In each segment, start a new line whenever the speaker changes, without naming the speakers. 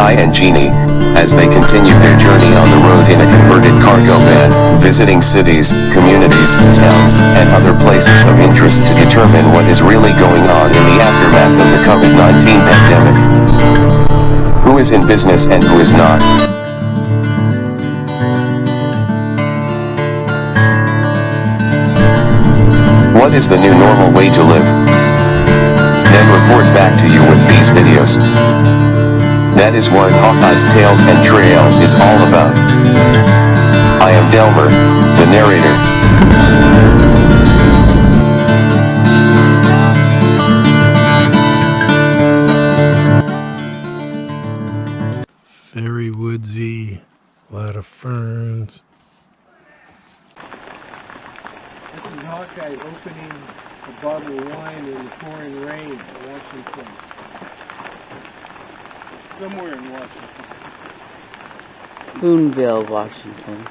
Hawkeye and Jeannie, as they continued their journey on the road in a converted cargo van, visiting cities, communities, towns, and other places of interest to determine what is really going on in the aftermath of the COVID-19 pandemic. Who is in business and who is not? What is the new normal way to live? Then report back to you with these videos. That is what Hawkeye's Tales and Trails is all about. I am Delmer, the narrator.
Very woodsy, a lot of ferns.
This is Hawkeye opening a bottle of wine in the pouring rain in Washington. Somewhere in Washington.
Boonville, Washington.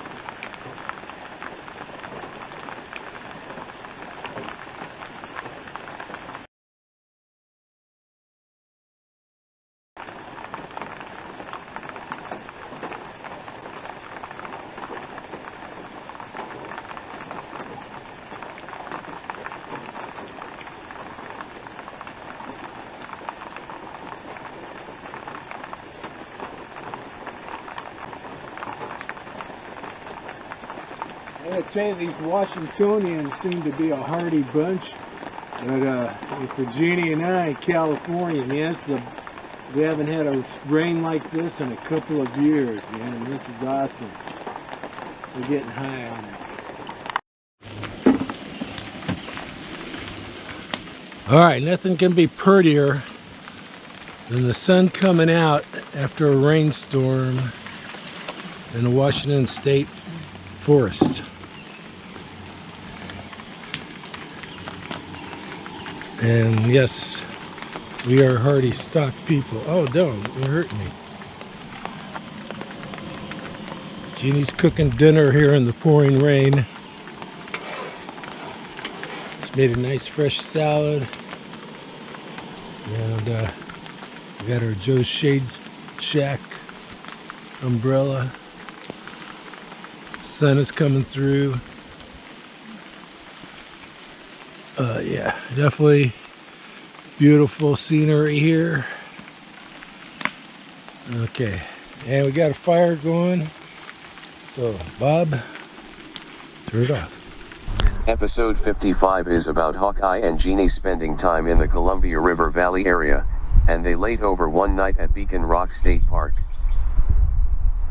I tell you, these Washingtonians seem to be a hardy bunch, but for Jeannie and I in California, yes, we haven't had a rain like this in a couple of years, man, and this is awesome. We're getting high on it.
Alright, nothing can be prettier than the sun coming out after a rainstorm in the Washington State forest. And yes, we are hardy stock people. Oh, don't, you're hurting me. Jeannie's cooking dinner here in the pouring rain. She made a nice fresh salad. And we got our Joe's Shade Shack umbrella. Sun is coming through. Yeah, definitely beautiful scenery here. Okay, and we got a fire going. So, Bob, turn it off.
Episode 55 is about Hawkeye and Jeannie spending time in the Columbia River Valley area, and they laid over one night at Beacon Rock State Park.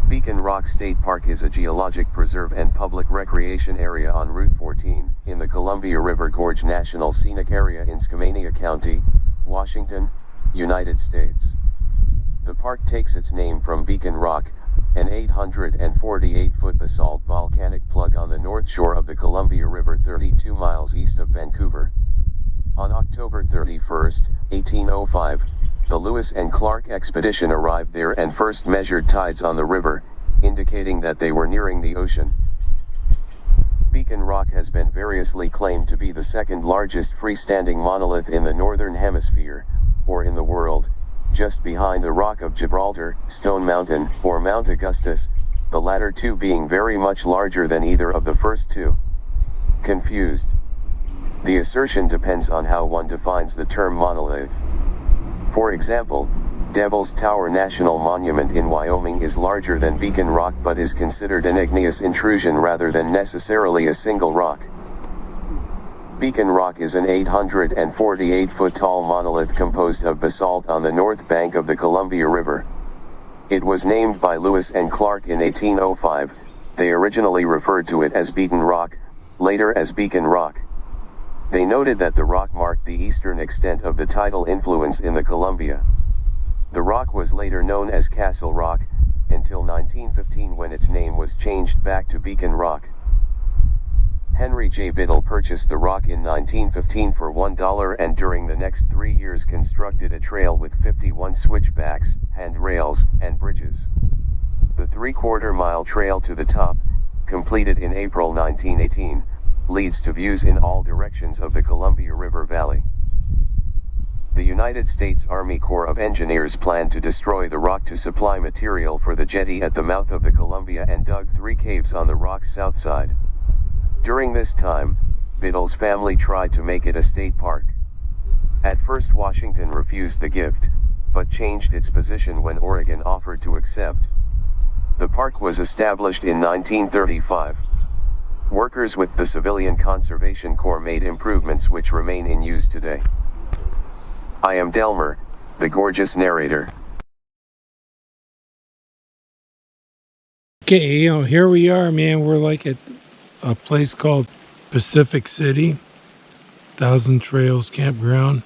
Beacon Rock State Park is a geologic preserve and public recreation area on Route 14, in the Columbia River Gorge National Scenic Area in Skamania County, Washington, United States. The park takes its name from Beacon Rock, an 848-foot basalt volcanic plug on the north shore of the Columbia River 32 miles east of Vancouver. On October 31, 1805, the Lewis and Clark expedition arrived there and first measured tides on the river, indicating that they were nearing the ocean. Beacon Rock has been variously claimed to be the second largest freestanding monolith in the Northern Hemisphere, or in the world, just behind the Rock of Gibraltar, Stone Mountain, or Mount Augustus, the latter two being very much larger than either of the first two. Confused? The assertion depends on how one defines the term monolith. For example, Devil's Tower National Monument in Wyoming is larger than Beacon Rock but is considered an igneous intrusion rather than necessarily a single rock. Beacon Rock is an 848-foot tall monolith composed of basalt on the north bank of the Columbia River. It was named by Lewis and Clark in 1805. They originally referred to it as Beaton Rock, later as Beacon Rock. They noted that the rock marked the eastern extent of the tidal influence in the Columbia. The rock was later known as Castle Rock, until 1915 when its name was changed back to Beacon Rock. Henry J. Biddle purchased the rock in 1915 for $1 and during the next 3 years constructed a trail with 51 switchbacks, handrails, and bridges. The 3/4-mile trail to the top, completed in April 1918, leads to views in all directions of the Columbia River Valley. The United States Army Corps of Engineers planned to destroy the rock to supply material for the jetty at the mouth of the Columbia and dug 3 caves on the rock's south side. During this time, Biddle's family tried to make it a state park. At first Washington refused the gift, but changed its position when Oregon offered to accept. The park was established in 1935. Workers with the Civilian Conservation Corps made improvements which remain in use today. I am Delmer, the gorgeous narrator.
Okay, here we are, man. We're like at a place called Pacific City, Thousand Trails Campground.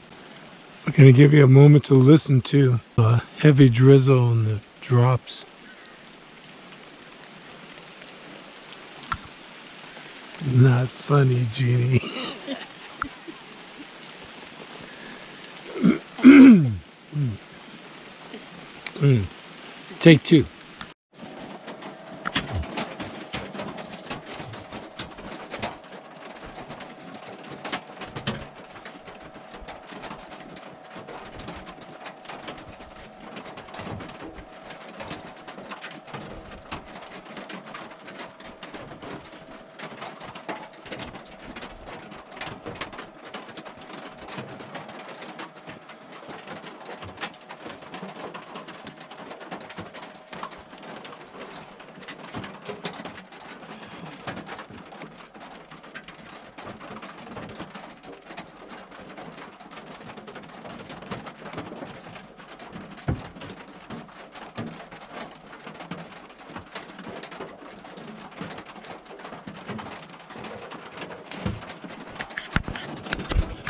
I'm going to give you a moment to listen to the heavy drizzle and the drops. Not funny, Jeannie. Take 2.